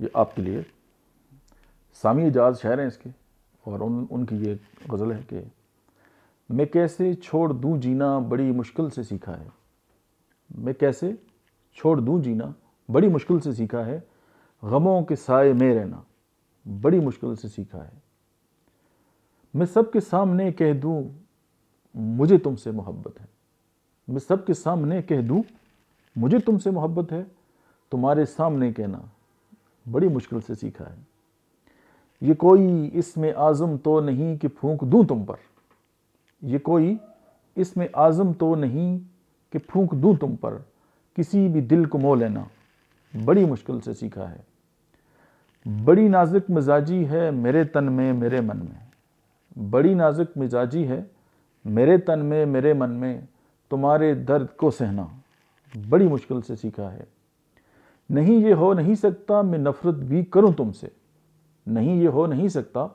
یہ آپ کے لیے سامی اجاز شاعر ہیں اس کے، اور ان کی یہ غزل ہے کہ میں کیسے چھوڑ دوں جینا بڑی مشکل سے سیکھا ہے، میں کیسے چھوڑ دوں جینا بڑی مشکل سے سیکھا ہے، غموں کے سائے میں رہنا بڑی مشکل سے سیکھا ہے، میں سب کے سامنے کہہ دوں مجھے تم سے محبت ہے، میں سب کے سامنے کہہ دوں مجھے تم سے محبت ہے، تمہارے سامنے کہنا بڑی مشکل سے سیکھا ہے، یہ کوئی اسم اعظم تو نہیں کہ پھونک دوں تم پر، یہ کوئی اسم اعظم تو نہیں کہ پھونک دوں تم پر، کسی بھی دل کو مو لینا بڑی مشکل سے سیکھا ہے، بڑی نازک مزاجی ہے میرے تن میں میرے من میں، بڑی نازک مزاجی ہے میرے تن میں میرے من میں، تمہارے درد کو سہنا بڑی مشکل سے سیکھا ہے، نہیں یہ ہو نہیں سکتا میں نفرت بھی کروں تم سے، نہیں یہ ہو نہیں سکتا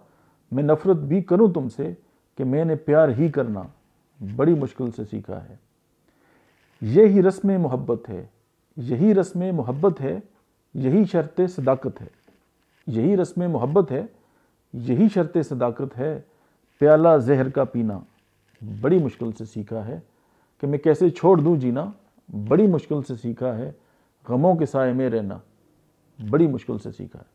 میں نفرت بھی کروں تم سے، کہ میں نے پیار ہی کرنا بڑی مشکل سے سیکھا ہے، یہی رسم محبت ہے، یہی رسم محبت ہے، یہی شرط صداقت ہے، یہی رسم محبت ہے، یہی شرط صداقت ہے، پیالہ زہر کا پینا بڑی مشکل سے سیکھا ہے، کہ میں کیسے چھوڑ دوں جینا بڑی مشکل سے سیکھا ہے، غموں کے سائے میں رہنا بڑی مشکل سے سیکھا ہے۔